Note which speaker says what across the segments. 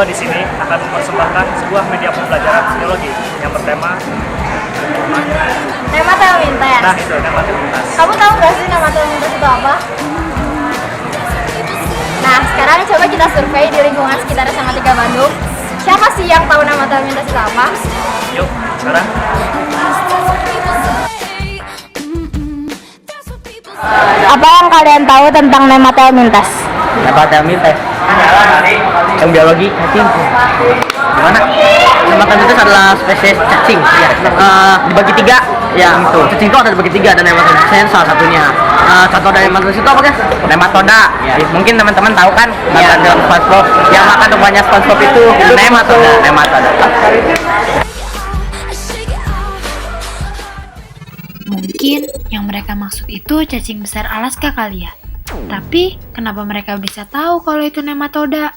Speaker 1: gua di sini akan mempersembahkan sebuah media pembelajaran psikologi yang bertema
Speaker 2: Nematelmintes.
Speaker 1: nah itu nematalitas.
Speaker 2: Kamu tahu nggak sih nematelmintes itu apa? Nah, sekarang coba kita survei di lingkungan sekitar SMA 3 Bandung. Siapa sih yang tahu nematelmintes itu apa?
Speaker 1: Yuk, sekarang
Speaker 2: Apa yang kalian tahu tentang nematelmintes?
Speaker 3: Nematelmintes yang biologi cacing. Gimana? Nematelmintes adalah spesies cacing. Dibagi tiga. Ya, itu. Cacing itu ada dibagi tiga dan nematelmintes salah satunya. Contoh dari nematelmintes itu apa guys? Nematoda. Ya. Mungkin teman-teman tahu kan? Ya. Film SpongeBob yang makan rumahnya SpongeBob itu nematoda. Nematoda.
Speaker 4: Mungkin yang mereka maksud itu cacing besar Alaska kali ya. Tapi kenapa mereka bisa tahu kalau itu nematoda?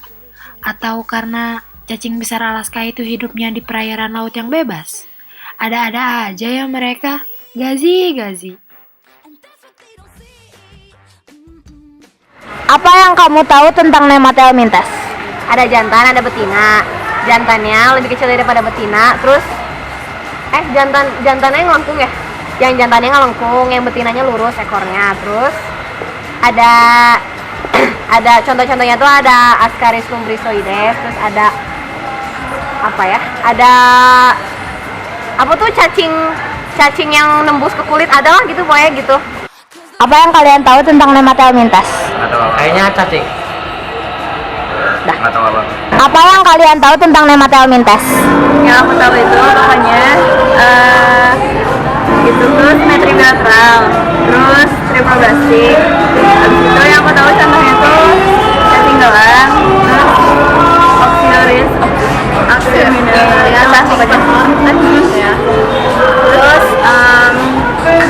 Speaker 4: Atau karena cacing besar Alaska itu hidupnya di perairan laut yang bebas? Ada-ada aja ya mereka. Gazi.
Speaker 2: Apa yang kamu tahu tentang nematelmintes? Ada jantan, ada betina. Jantannya lebih kecil daripada betina. Terus, jantannya ngelengkung ya? Yang jantannya ngelengkung, yang betinanya lurus ekornya. Terus ada contoh-contohnya tuh ada Ascaris lumbricoides, terus ada apa ya? Ada apa tuh cacing yang nembus ke kulit, ada lah gitu pokoknya gitu. Apa yang kalian tahu tentang nematelmintes?
Speaker 1: nggak tahu apa.
Speaker 3: Kayaknya cacing.
Speaker 1: Nggak tahu apa.
Speaker 2: Apa yang kalian tahu tentang nematelmintes?
Speaker 5: Yang aku tahu itu pokoknya itu tuh simetri bilateral, terus triploblastik. Habis itu yang aku tahu contohnya tuh cacing gelang, terus oxyloris, ya lah pokoknya ya. Terus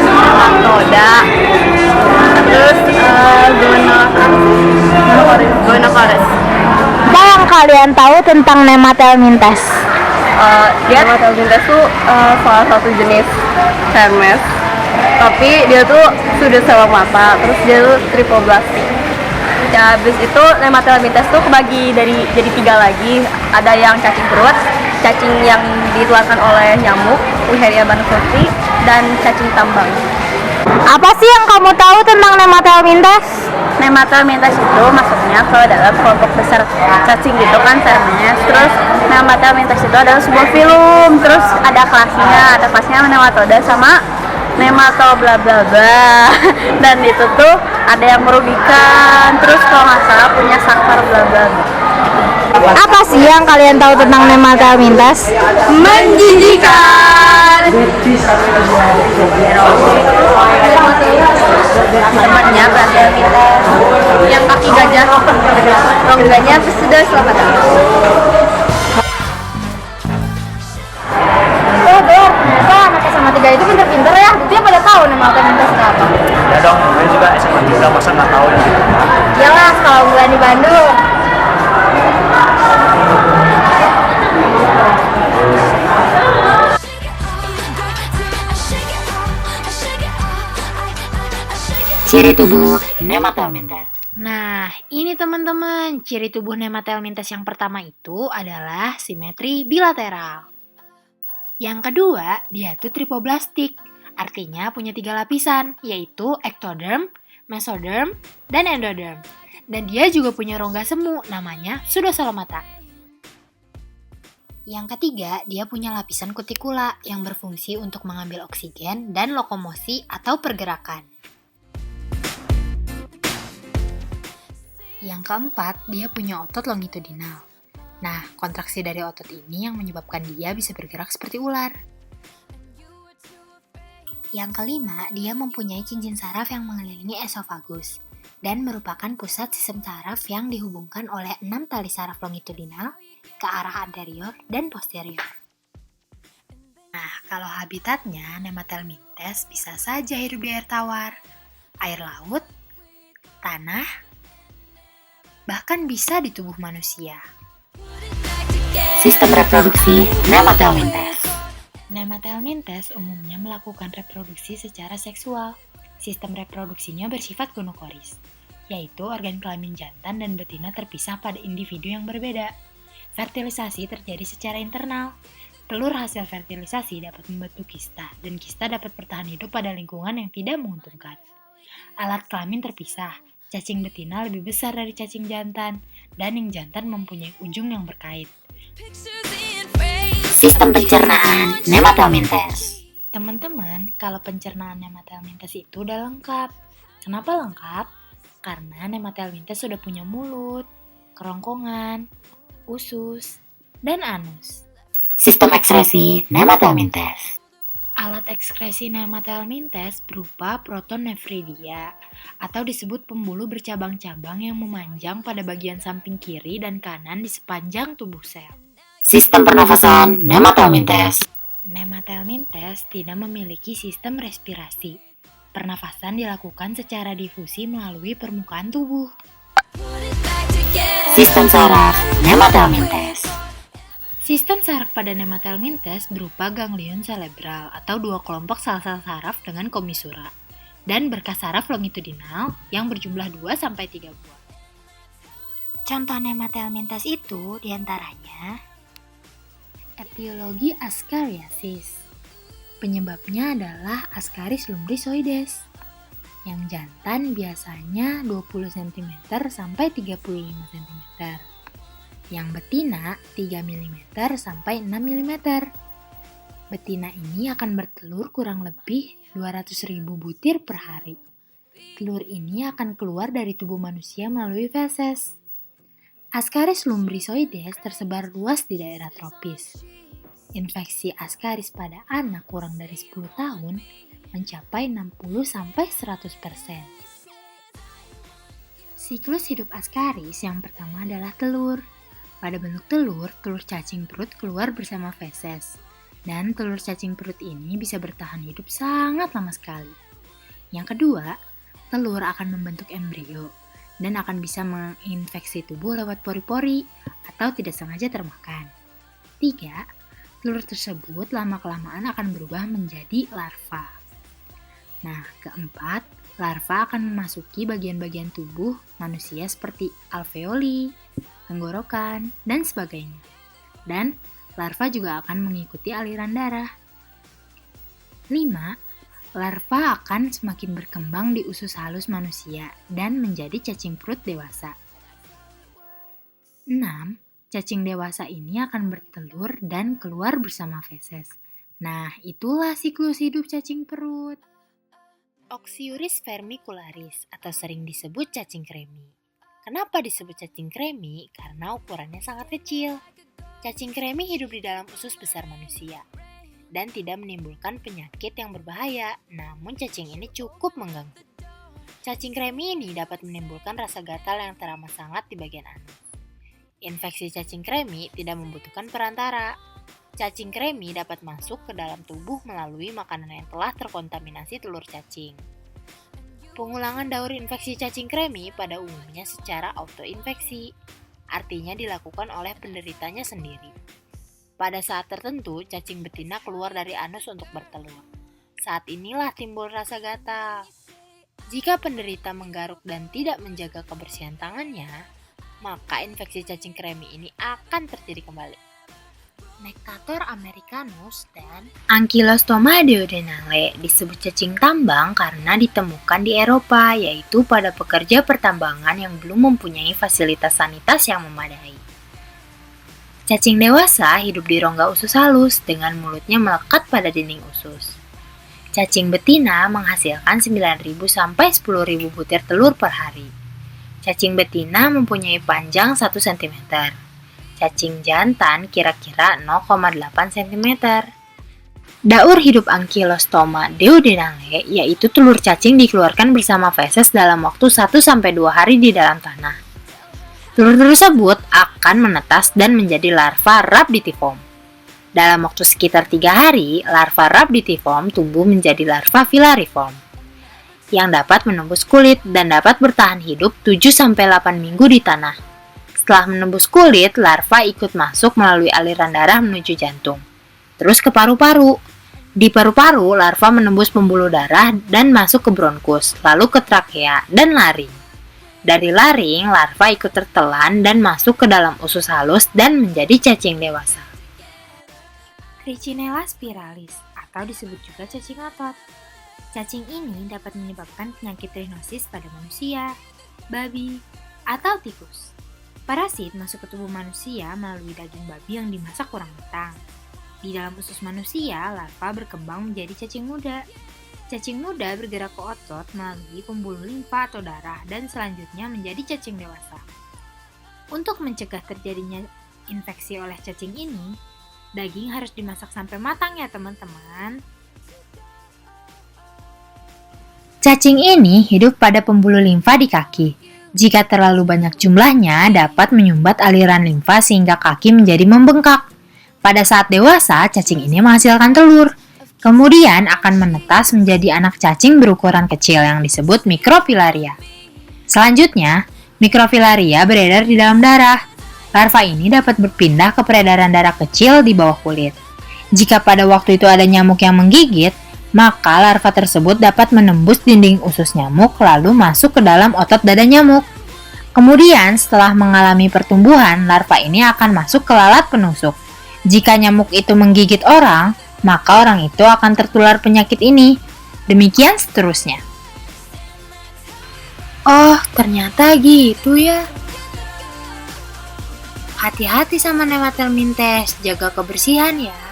Speaker 5: nematoda, terus gonocoris.
Speaker 2: Apa yang kalian tahu tentang nematelmintes?
Speaker 5: Nematelmintes tuh salah satu jenis Hermes, tapi dia tuh sudah sel mata, terus dia tuh triploblastik. Ya, habis itu nematelmintes tuh kebagi jadi tiga lagi. Ada yang cacing perut, cacing yang ditularkan oleh nyamuk, Wucheria bancroftii, dan cacing tambang.
Speaker 2: Apa sih yang kamu tahu tentang nematelmintes?
Speaker 5: Nematelmintes itu masuknya ke dalam kelompok besar cacing gitu kan, Hermes. Terus nematelmintes itu adalah sebuah film, terus ada kelasnya nematoda sama nemato bla bla bla. Dan itu tuh ada yang merugikan, terus kalau nggak salah punya saklar bla bla bla.
Speaker 2: Apa sih yang kalian tahu tentang nematelmintes?
Speaker 5: Menjijikan. Temannya berarti yang kaki gajah, rongganya sudah selamat datang.
Speaker 2: Ternyata anak SMA 3 itu pinter-pinter ya. Dia pada tahu nematelmintes itu apa.
Speaker 1: Ya dong, gue juga SMA 3 masa nggak tahu ya.
Speaker 2: Iyalah, kalau bulan di Bandung.
Speaker 4: Ciri tubuh nematelmintes. Nah, ini teman-teman, ciri tubuh nematelmintes yang pertama itu adalah simetri bilateral. Yang kedua, dia tuh tripoblastik, artinya punya 3 lapisan, yaitu ectoderm, mesoderm, dan endoderm. Dan dia juga punya rongga semu, namanya pseudocelomata. Yang ketiga, dia punya lapisan kutikula yang berfungsi untuk mengambil oksigen dan lokomosi atau pergerakan. Yang keempat, dia punya otot longitudinal. Nah, kontraksi dari otot ini yang menyebabkan dia bisa bergerak seperti ular. Yang kelima, dia mempunyai cincin saraf yang mengelilingi esofagus dan merupakan pusat sistem saraf yang dihubungkan oleh 6 tali saraf longitudinal ke arah anterior dan posterior. Nah, kalau habitatnya, nematelmintes bisa saja hidup di air tawar, air laut, tanah, bahkan bisa di tubuh manusia.
Speaker 6: Sistem reproduksi nematelmintes.
Speaker 4: Nematelmintes umumnya melakukan reproduksi secara seksual. Sistem reproduksinya bersifat gonokoris, yaitu organ kelamin jantan dan betina terpisah pada individu yang berbeda. Fertilisasi terjadi secara internal. Telur hasil fertilisasi dapat membentuk kista, dan kista dapat bertahan hidup pada lingkungan yang tidak menguntungkan. Alat kelamin terpisah. Cacing betina lebih besar dari cacing jantan, dan yang jantan mempunyai ujung yang berkait.
Speaker 6: Sistem pencernaan Nematelmintes.
Speaker 4: Teman-teman, kalau pencernaan Nematelmintes itu udah lengkap. Kenapa lengkap? Karena Nematelmintes sudah punya mulut, kerongkongan, usus, dan anus.
Speaker 6: Sistem ekskresi Nematelmintes.
Speaker 4: Alat ekskresi Nematelmintes berupa protonefridia atau disebut pembuluh bercabang-cabang yang memanjang pada bagian samping kiri dan kanan di sepanjang tubuh sel.
Speaker 6: Sistem pernafasan Nematelmintes.
Speaker 4: Nematelmintes tidak memiliki sistem respirasi. Pernafasan dilakukan secara difusi melalui permukaan tubuh.
Speaker 6: Sistem saraf Nematelmintes.
Speaker 4: Sistem saraf pada Nematelmintes berupa ganglion cerebral atau dua kelompok sel-sel saraf dengan komisura dan berkas saraf longitudinal yang berjumlah 2-3 buah. Contoh Nematelmintes itu diantaranya etiologi Ascariasis. Penyebabnya adalah Ascaris lumbricoides. Yang jantan biasanya 20 cm sampai 35 cm. Yang betina 3 mm sampai 6 mm. Betina ini akan bertelur kurang lebih 200.000 butir per hari. Telur ini akan keluar dari tubuh manusia melalui feses. Ascaris lumbricoides tersebar luas di daerah tropis. Infeksi Ascaris pada anak kurang dari 10 tahun mencapai 60-100%. Siklus hidup Ascaris yang pertama adalah telur. Pada bentuk telur cacing perut keluar bersama feses. Dan telur cacing perut ini bisa bertahan hidup sangat lama sekali. Yang kedua, telur akan membentuk embrio dan akan bisa menginfeksi tubuh lewat pori-pori atau tidak sengaja termakan. 3. Telur tersebut lama-kelamaan akan berubah menjadi larva. Nah, keempat, larva akan memasuki bagian-bagian tubuh manusia seperti alveoli, tenggorokan, dan sebagainya. Dan larva juga akan mengikuti aliran darah. 5. Larva akan semakin berkembang di usus halus manusia dan menjadi cacing perut dewasa. 6. Cacing dewasa ini akan bertelur dan keluar bersama feses. Nah, itulah siklus hidup cacing perut. Oxyuris vermicularis atau sering disebut cacing kremi. Kenapa disebut cacing kremi? Karena ukurannya sangat kecil. Cacing kremi hidup di dalam usus besar manusia dan tidak menimbulkan penyakit yang berbahaya, namun cacing ini cukup mengganggu. Cacing kremi ini dapat menimbulkan rasa gatal yang teramat sangat di bagian anus. Infeksi cacing kremi tidak membutuhkan perantara. Cacing kremi dapat masuk ke dalam tubuh melalui makanan yang telah terkontaminasi telur cacing. Pengulangan daur infeksi cacing kremi pada umumnya secara autoinfeksi, artinya dilakukan oleh penderitanya sendiri. Pada saat tertentu, cacing betina keluar dari anus untuk bertelur. Saat inilah timbul rasa gatal. Jika penderita menggaruk dan tidak menjaga kebersihan tangannya, maka infeksi cacing kremi ini akan terjadi kembali. Nectator americanus dan Ankylostoma duodenale disebut cacing tambang karena ditemukan di Eropa, yaitu pada pekerja pertambangan yang belum mempunyai fasilitas sanitas yang memadai. Cacing dewasa hidup di rongga usus halus dengan mulutnya melekat pada dinding usus. Cacing betina menghasilkan 9.000 sampai 10.000 butir telur per hari. Cacing betina mempunyai panjang 1 cm. Cacing jantan kira-kira 0,8 cm. Daur hidup Ankylostoma duodenale yaitu telur cacing dikeluarkan bersama feses dalam waktu 1-2 hari di dalam tanah. Telur tersebut akan menetas dan menjadi larva rhabditiform. Dalam waktu sekitar 3 hari, larva rhabditiform tumbuh menjadi larva filariform yang dapat menembus kulit dan dapat bertahan hidup 7-8 minggu di tanah. Setelah menembus kulit, larva ikut masuk melalui aliran darah menuju jantung. Terus ke paru-paru. Di paru-paru, larva menembus pembuluh darah dan masuk ke bronkus, lalu ke trakea dan laring.
Speaker 7: Dari laring, larva ikut tertelan dan masuk ke dalam usus halus dan menjadi cacing dewasa.
Speaker 4: Trichinella spiralis atau disebut juga cacing otot. Cacing ini dapat menyebabkan penyakit rhinosis pada manusia, babi, atau tikus. Parasit masuk ke tubuh manusia melalui daging babi yang dimasak kurang matang. Di dalam usus manusia, larva berkembang menjadi cacing muda. Cacing muda bergerak ke otot melalui pembuluh limfa atau darah dan selanjutnya menjadi cacing dewasa. Untuk mencegah terjadinya infeksi oleh cacing ini, daging harus dimasak sampai matang ya teman-teman.
Speaker 7: Cacing ini hidup pada pembuluh limfa di kaki. Jika terlalu banyak jumlahnya, dapat menyumbat aliran limfa sehingga kaki menjadi membengkak. Pada saat dewasa, cacing ini menghasilkan telur. Kemudian akan menetas menjadi anak cacing berukuran kecil yang disebut mikrofilaria. Selanjutnya, mikrofilaria beredar di dalam darah. Larva ini dapat berpindah ke peredaran darah kecil di bawah kulit. Jika pada waktu itu ada nyamuk yang menggigit, maka larva tersebut dapat menembus dinding usus nyamuk lalu masuk ke dalam otot dada nyamuk. Kemudian setelah mengalami pertumbuhan, larva ini akan masuk ke lalat penusuk. Jika nyamuk itu menggigit orang, maka orang itu akan tertular penyakit ini. Demikian seterusnya.
Speaker 4: Oh, ternyata gitu ya. Hati-hati sama Nematel Mintes, jaga kebersihan ya.